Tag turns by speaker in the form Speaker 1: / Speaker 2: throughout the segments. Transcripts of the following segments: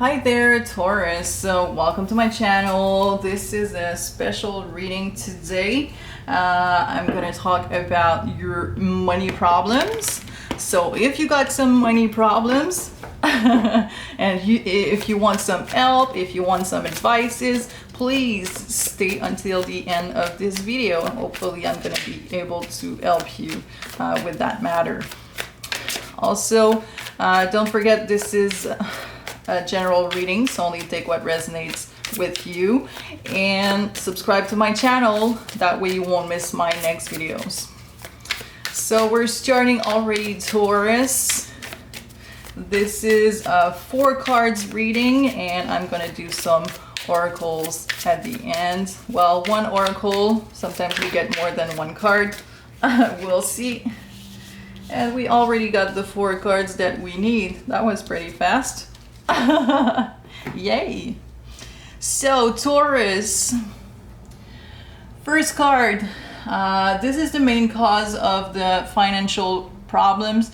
Speaker 1: Hi there, Taurus. So welcome to my channel. This is a special reading today. I'm gonna talk about your money problems. So if you got some money problems and if you want some help, if you want some advices, please stay until the end of this video. Hopefully I'm gonna be able to help you with that matter. Also, don't forget this is general readings, so only take what resonates with you, and subscribe to my channel, that way you won't miss my next videos. So we're starting already, Taurus. This is a 4 cards reading, and I'm gonna do some oracles at the end. Well, one oracle, sometimes we get more than one card. We'll see. And we already got the 4 cards that we need. That was pretty fast. Yay! So Taurus, first card. This is the main cause of the financial problems.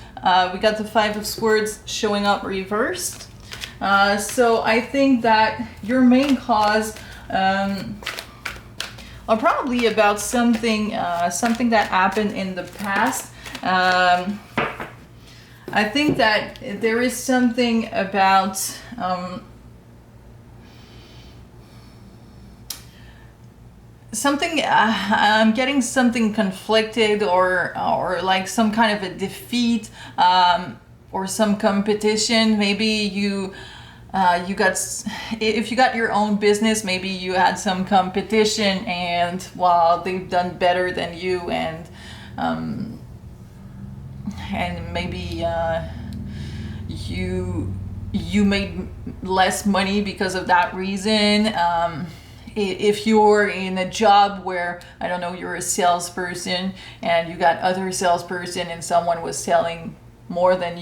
Speaker 1: We got the 5 of Swords showing up reversed. So I think that your main cause are probably about something that happened in the past. I think that there is something about I'm getting something conflicted or like some kind of a defeat or some competition. Maybe you got, if you got your own business, maybe you had some competition and well, they've done better than you, and maybe you made less money because of that reason. If you're in a job where, I don't know, you're a salesperson and you got other salesperson and someone was selling more than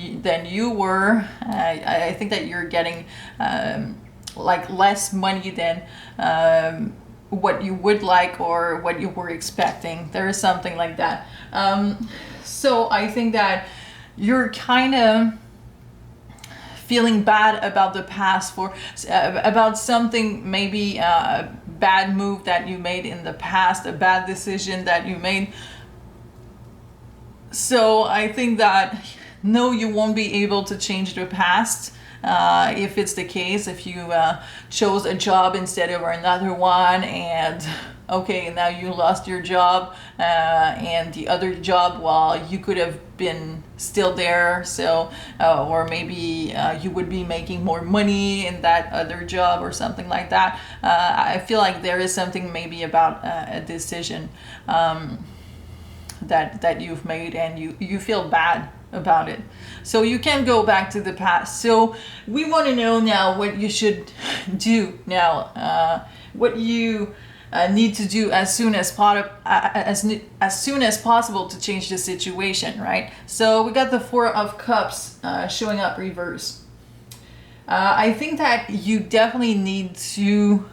Speaker 1: you were, I think that you're getting like less money than what you would like or what you were expecting. There is something like that. So I think that you're kind of feeling bad about the past, about something, maybe a bad move that you made in the past, a bad decision that you made. So I think that no, you won't be able to change the past. If it's the case, if you chose a job instead of another one, and okay, now you lost your job, and the other job, well, you could have been still there, so or maybe you would be making more money in that other job or something like that. I feel like there is something maybe about a decision that you've made, and you feel bad about it. So you can go back to the past. So we want to know now what you should do now, what you need to do as soon as possible to change the situation, right? So we got the 4 of Cups showing up reverse. I think that you definitely need to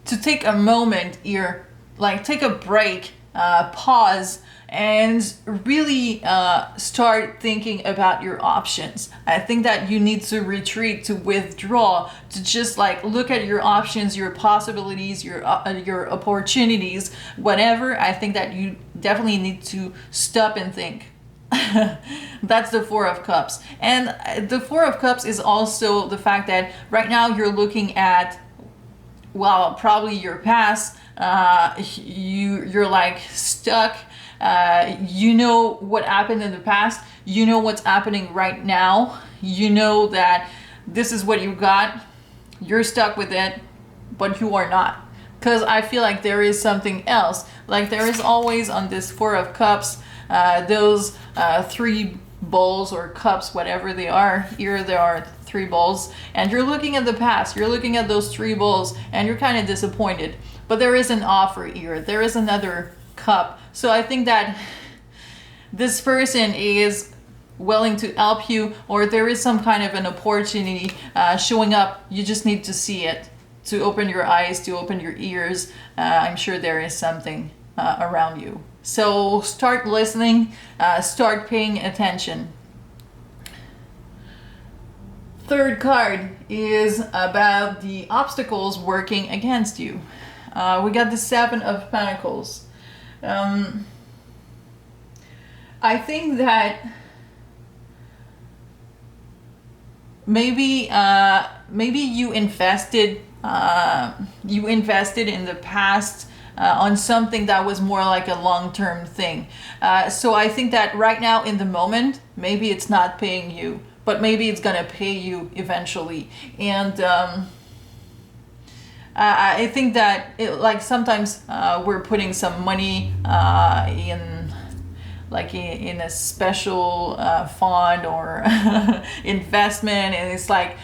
Speaker 1: take a moment here, like take a break, pause, and really start thinking about your options. I think that you need to retreat, to withdraw, to just like look at your options, your possibilities, your opportunities, whatever. I think that you definitely need to stop and think. That's the 4 of Cups. And the 4 of Cups is also the fact that right now you're looking at, well, probably your past. You're like stuck. You know what happened in the past. You know what's happening right now. You know that this is what you got. You're stuck with it, but you are not. Because I feel like there is something else. Like there is always on this 4 of Cups, those 3 bowls or cups, whatever they are. Here there are 3 bowls, and you're looking at the past. You're looking at those 3 bowls, and you're kind of disappointed. But there is an offer here. There is another cup. So I think that this person is willing to help you, or there is some kind of an opportunity showing up. You just need to see it, to open your eyes, to open your ears. I'm sure there is something around you. So start listening, start paying attention. Third card is about the obstacles working against you. We got the Seven of Pentacles. I think that maybe you invested in the past on something that was more like a long-term thing. So I think that right now in the moment, maybe it's not paying you, but maybe it's gonna pay you eventually. And I think that like sometimes we're putting some money in a special fund or investment, and it's like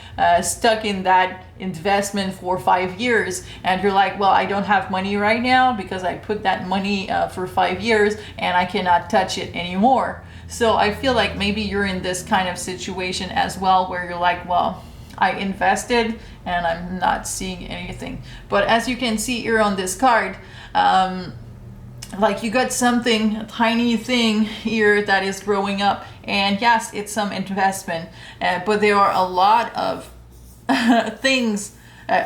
Speaker 1: stuck in that investment for 5 years, and you're like, well, I don't have money right now because I put that money for 5 years and I cannot touch it anymore. So I feel like maybe you're in this kind of situation as well, where you're like, well, I invested and I'm not seeing anything. But as you can see here on this card, like you got something, a tiny thing here that is growing up, and yes, it's some investment, but there are a lot of things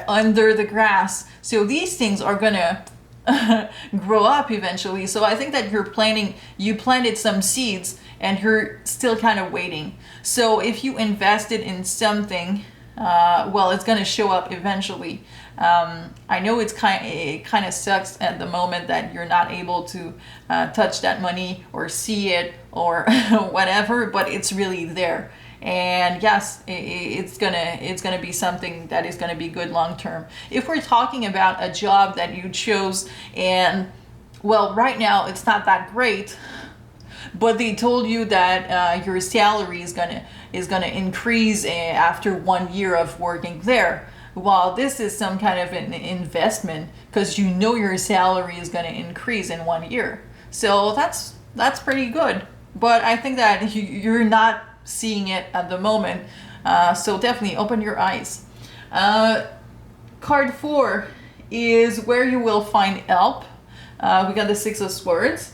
Speaker 1: under the grass. So these things are gonna grow up eventually. So I think that you planted some seeds and you're still kind of waiting. So if you invested in something, well, it's gonna show up eventually. I know it kind of sucks at the moment that you're not able to touch that money or see it or whatever, but it's really there. And yes, it's gonna be something that is gonna be good long term. If we're talking about a job that you chose, and well, right now it's not that great, but they told you that your salary is gonna increase after 1 year of working there. Well, this is some kind of an investment, because you know your salary is going to increase in 1 year. So that's pretty good. But I think that you're not seeing it at the moment. So definitely open your eyes. Card 4 is where you will find help. We got the Six of Swords.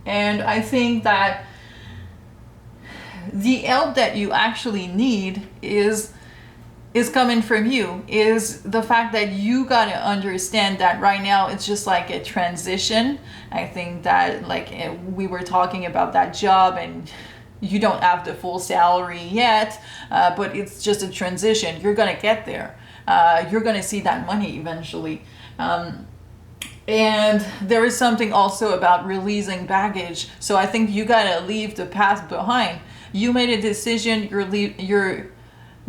Speaker 1: And I think that the help that you actually need is coming from you, is the fact that you got to understand that right now it's just like a transition. I think that, like, we were talking about that job and you don't have the full salary yet, but it's just a transition. You're going to get there. You're going to see that money eventually. And there is something also about releasing baggage. So I think you got to leave the past behind. You made a decision, you're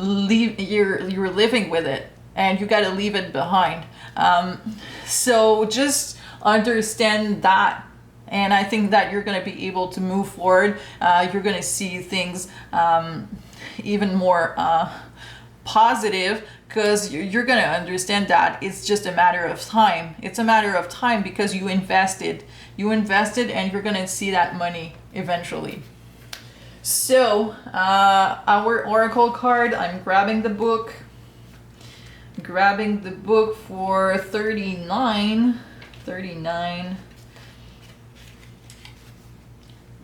Speaker 1: living with it, and you got to leave it behind. So just understand that, and I think that you're going to be able to move forward. You're going to see things even more positive, because you're going to understand that it's just a matter of time. It's a matter of time because you invested, and you're going to see that money eventually. So, our oracle card, I'm grabbing the book for 39.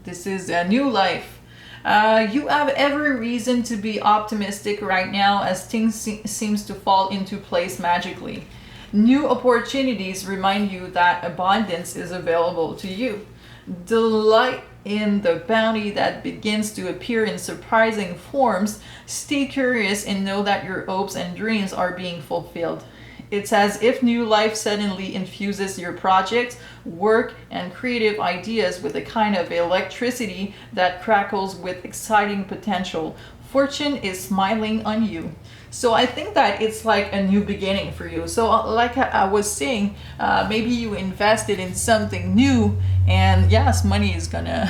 Speaker 1: This is a new life. You have every reason to be optimistic right now, as things seems to fall into place magically. New opportunities remind you that abundance is available to you. Delight in the bounty that begins to appear in surprising forms. Stay curious and know that your hopes and dreams are being fulfilled. It's as if new life suddenly infuses your projects, work, and creative ideas with a kind of electricity that crackles with exciting potential. Fortune is smiling on you. So I think that it's like a new beginning for you. So like I was saying, maybe you invested in something new, and yes, money is gonna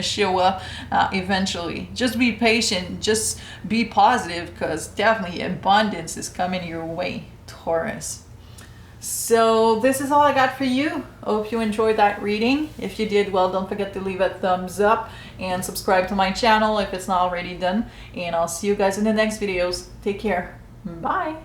Speaker 1: show up eventually. Just be patient, just be positive, because definitely abundance is coming your way, Taurus. So this is all I got for you. Hope you enjoyed that reading. If you did, well, don't forget to leave a thumbs up and subscribe to my channel if it's not already done. And I'll see you guys in the next videos. Take care. Bye.